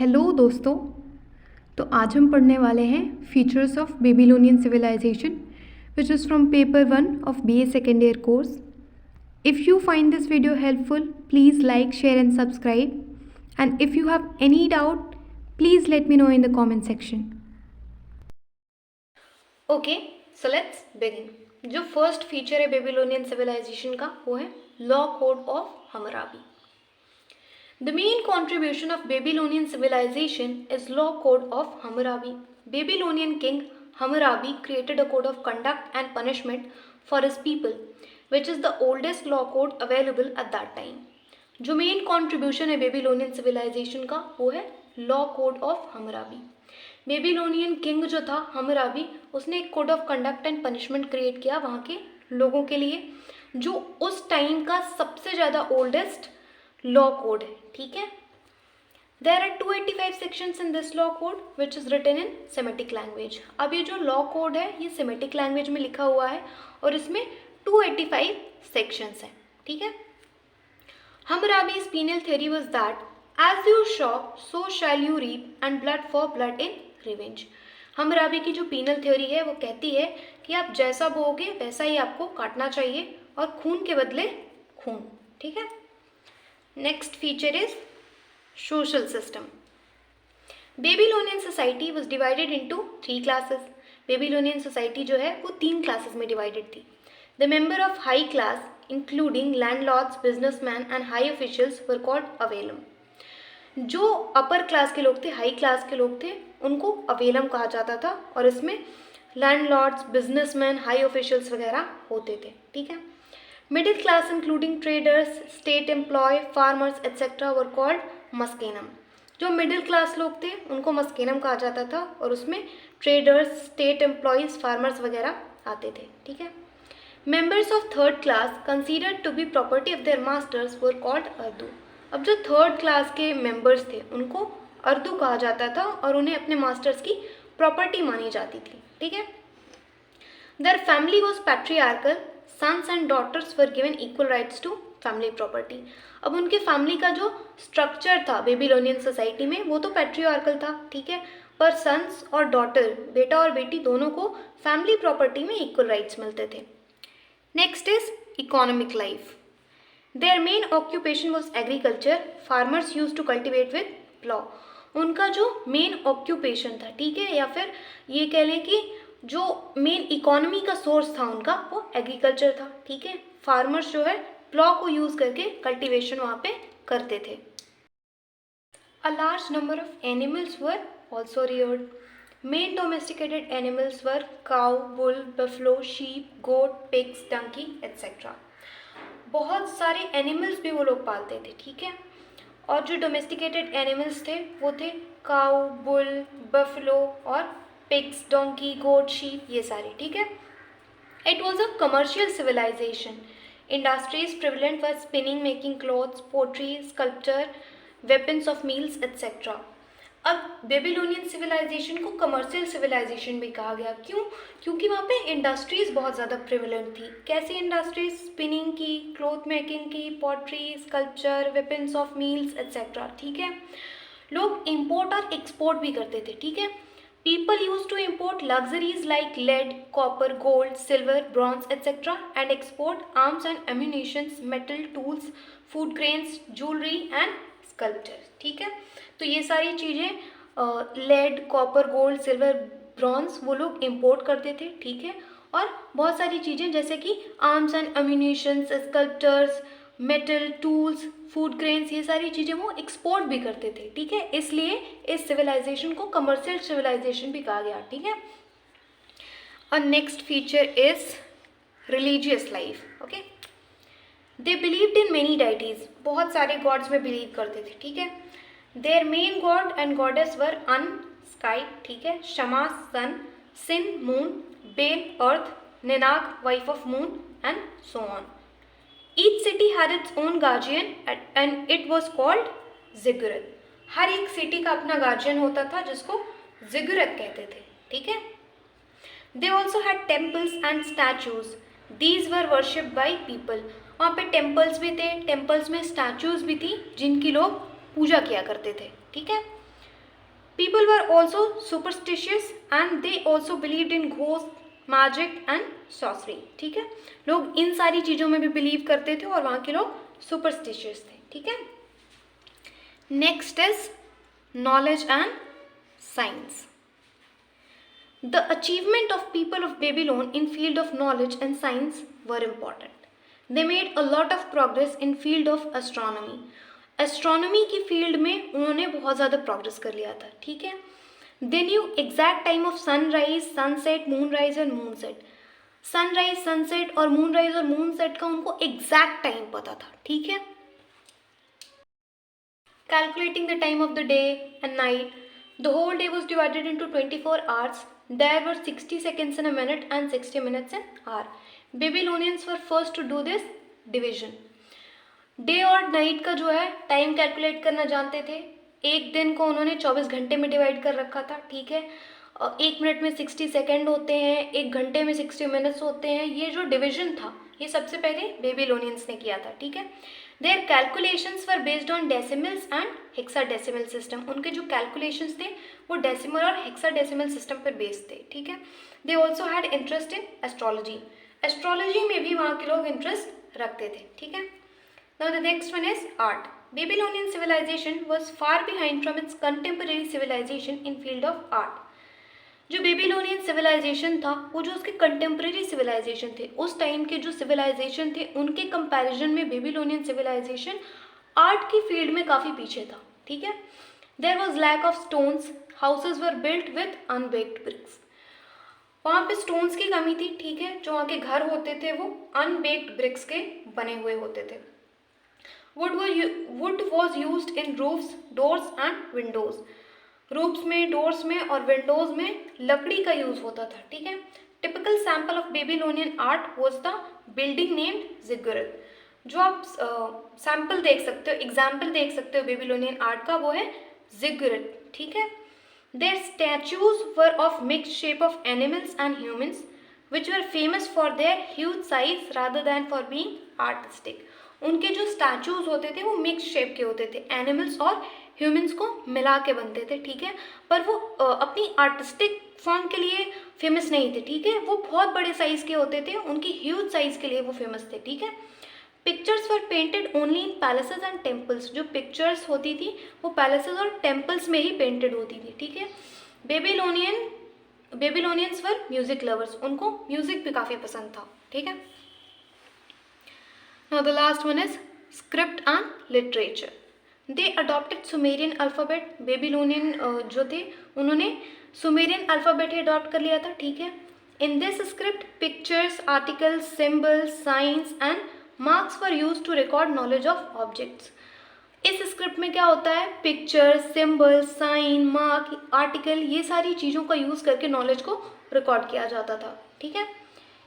Hello दोस्तों। तो आज हम पढ़ने वाले हैं features of Babylonian civilisation which is from paper 1 of BA second year course. If you find this video helpful please like, share and subscribe, and if you have any doubt please let me know in the comment section. Okay, so let's begin. जो first feature है Babylonian civilisation का वो है law code of Hammurabi. The main contribution of Babylonian civilization is law code of Hammurabi. Babylonian king Hammurabi created a code of conduct and punishment for his people, which is the oldest law code available at that time. जो main contribution है Babylonian civilisation का वो है law code of Hammurabi. Babylonian king जो था Hammurabi, उसने एक code of conduct and punishment create किया वहाँ के लोगों के लिए, जो उस टाइम का सबसे ज़्यादा ओल्डेस्ट लॉ कोड है। ठीक है, there are 285 sections in this law code which is written in Semitic language. अब ये जो लॉ कोड है ये सेमेटिक लैंग्वेज में लिखा हुआ है और इसमें 285 सेक्शंस हैं। ठीक है, Hammurabi's penal theory was that as you sow so shall you reap and blood for blood in revenge। Hammurabi की जो पीनल थ्योरी है वो कहती है कि आप जैसा बोओगे वैसा ही आपको काटना चाहिए और खून के बदले खून। ठीक है, next feature is social system. Babylonian society was divided into 3 classes. Babylonian society जो है वो 3 classes में divided थी. The member of high class including landlords, businessmen and high officials were called अवेलम। जो अपर क्लास के लोग थे, हाई क्लास के लोग थे, उनको अवेलम कहा जाता था और इसमें लैंडलॉर्ड्स, बिजनेसमैन, हाई ऑफिशियल्स वगैरह होते थे। ठीक है, middle class including traders, state employ, farmers etcetera were called मस्केनम। जो मिडिल क्लास लोग थे उनको मस्केनम कहा जाता था और उसमें ट्रेडर्स, स्टेट एम्प्लॉयज़, फार्मर्स वगैरह आते थे। ठीक है, members of third class considered to be property of their masters were called अर्दू। अब जो थर्ड क्लास के मेंबर्स थे उनको अर्दू कहा जाता था और उन्हें अपने मास्टर्स की प्रॉपर्टी मानी जाती थी। ठीक है, their family was patriarchal, sons and daughters were given equal rights to family property. अब उनके फैमिली का जो स्ट्रक्चर था बेबीलोनियन सोसाइटी में वो तो पैट्रियार्कल था। ठीक है, पर सन्स और डॉटर, बेटा और बेटी, दोनों को फैमिली प्रॉपर्टी में इक्वल राइट्स मिलते थे। Next is economic life. Their main occupation was agriculture. Farmers use to cultivate with plough. उनका जो मेन ऑक्यूपेशन था, ठीक है, या फिर ये कह लें कि जो मेन इकोनॉमी का सोर्स था उनका वो एग्रीकल्चर था। ठीक है, फार्मर्स जो है प्लॉ को यूज करके कल्टीवेशन वहाँ पे करते थे। A large number of animals were also reared. Main domesticated animals were cow, bull, buffalo, sheep, goat, pigs, donkey etcetera. बहुत सारे एनिमल्स भी वो लोग पालते थे। ठीक है, और जो डोमेस्टिकेटेड एनिमल्स थे वो थे काउ, बुल, बफलो और पिग्स, डोंकी, गोट, शीप, ये सारे। ठीक है, it was a commercial civilisation. Industries prevalent were spinning, making clothes, pottery, sculpture, weapons of meals etcetera. अब बेबीलोनियन सिविलाइजेशन को कमर्शियल सिविलाइजेशन भी कहा गया। क्यों? क्योंकि वहाँ पे इंडस्ट्रीज बहुत ज़्यादा प्रिवलेंट थी। कैसी इंडस्ट्रीज? स्पिनिंग की, क्लॉथ मेकिंग की, pottery, sculpture, weapons of meals etcetera. ठीक है, लोग इंपोर्ट और एक्सपोर्ट भी करते थे। ठीक है, people used to import luxuries like lead, copper, gold, silver, bronze, etc. and export arms and ammunitions, metal, tools, food grains, jewelry and sculpture। ठीक है, तो ये सारी चीज़ें lead, copper, gold, silver, bronze वो लोग इंपोर्ट करते थे। ठीक है, और बहुत सारी चीज़ें जैसे कि arms and ammunitions, sculptures, metal, tools, food grains, ये सारी चीज़ें वो एक्सपोर्ट भी करते थे। ठीक है, इसलिए इस सिविलाइजेशन को कमर्शियल सिविलाइजेशन भी कहा गया। ठीक है, और next feature is religious life. Okay, they believed in many deities. बहुत सारे गॉड्स में बिलीव करते थे। ठीक है, their main god and goddess were Anu, sky, ठीक है, Shamash, sun, Sin, moon, Bel, earth, Ningal, wife of moon and so on. Each city had its own guardian and it was called ziggurat। हर एक city का अपना guardian होता था जिसको जिगुरत कहते थे। ठीक है, They also had temples and statues। These were worshipped by people। वहाँ पे टेम्पल्स भी थे, टेम्पल्स में स्टैचूज भी थी जिनकी लोग पूजा किया करते थे। ठीक है, People were also superstitious and they also believed in ghosts, magic and sorcery. ठीक है, लोग इन सारी चीज़ों में भी बिलीव करते थे और वहाँ के लोग सुपरस्टिशियस थे. ठीक है. Next is knowledge and science. The achievement of people of Babylon in field of knowledge and science were important. They made a lot of progress in field of astronomy. Astronomy की field में उन्होंने बहुत ज़्यादा progress कर लिया था. ठीक है. They knew exact time of sunrise, sunset, moonrise and moonset. Sunrise, sunset और मूनराइज और मूनसेट का उनको एग्जैक्ट टाइम पता था. ठीक है. Calculating the time of the day and night. The whole day was divided into 24 hours. There were 60 seconds in a minute and 60 minutes in hour. Babylonians were first to do this division. Day और night का जो है time calculate करना जानते थे. एक दिन को उन्होंने 24 घंटे में डिवाइड कर रखा था. ठीक है. एक मिनट में 60 सेकेंड होते हैं, एक घंटे में 60 मिनट्स होते हैं. ये जो डिवीजन था ये सबसे पहले बेबीलोनियंस ने किया था. ठीक है. Their calculations were based on decimals and hexadecimal system. उनके जो कैलकुलेशंस थे वो डेसिमल और हेक्साडेसिमल सिस्टम पर बेस्ड थे. ठीक है. They also had interest in astrology. Astrology में भी वहाँ के लोग इंटरेस्ट रखते थे. ठीक है. Now the next one is art. Babylonian civilization was far behind from its contemporary civilization in field of art. जो बेबीलोनियन सिविलाइजेशन था वो जो उसके कंटेम्प्रेरी सिविलाइजेशन थे, उस टाइम के जो सिविलाइजेशन थे उनके कंपैरिजन में बेबीलोनियन सिविलाइजेशन आर्ट की फील्ड में काफ़ी पीछे था. ठीक है. There was lack of stones. Houses were built with unbaked bricks. वहाँ पे स्टोन्स की कमी थी. ठीक है. जो वहाँ के घर होते थे वो अनबेक्ड ब्रिक्स के बने हुए होते थे. Wood was used in roofs, doors and windows. Roofs में, डोर्स में और विंडोज में लकड़ी का यूज होता था. ठीक है. Typical sample of Babylonian art was the building named ziggurat. जो आप सैम्पल देख सकते हो, एग्जाम्पल देख सकते हो बेबीलोनियन आर्ट का, वो है जिगुरत. ठीक है. Their statues were of mixed shape of animals and humans which were famous for their huge size rather than for being artistic. उनके जो स्टैचूज होते थे वो मिक्स शेप के होते थे, एनिमल्स और ह्यूमंस को मिला के बनते थे. ठीक है. पर वो अपनी आर्टिस्टिक फॉर्म के लिए फेमस नहीं थे. ठीक है. वो बहुत बड़े साइज के होते थे, उनकी ह्यूज साइज के लिए वो फेमस थे. ठीक है. Pictures were painted only in palaces and temples. जो पिक्चर्स होती थी वो पैलेसेस और टेम्पल्स में ही पेंटेड होती थी. ठीक है. बेबीलोनियंस वर म्यूजिक लवर्स. उनको म्यूजिक भी काफ़ी पसंद था. ठीक है. Now the last one is script and literature. They adopted Sumerian alphabet. Babylonian जो थे उन्होंने Sumerian alphabet ही अडॉप्ट कर लिया था. ठीक है. In this script, pictures, articles, symbols, signs and marks were used to record knowledge of objects. इस script में क्या होता है, picture, symbol, sign, mark, article, ये सारी चीज़ों का यूज़ करके नॉलेज को रिकॉर्ड किया जाता था. ठीक है.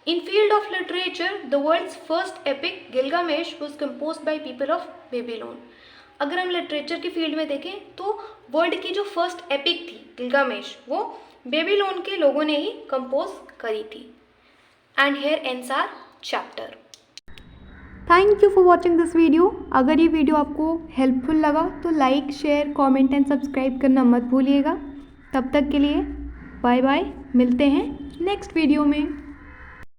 In field of literature, the world's first epic Gilgamesh was composed by people of Babylon. अगर हम लिटरेचर की फील्ड में देखें तो वर्ल्ड की जो फर्स्ट एपिक थी गिलगामेश, वो बेबीलोन के लोगों ने ही कंपोज करी थी. And here ends our chapter. Thank you for watching this video. अगर ये वीडियो आपको हेल्पफुल लगा तो like, share, comment and subscribe करना मत भूलिएगा. तब तक के लिए बाय बाय. मिलते हैं नेक्स्ट वीडियो में.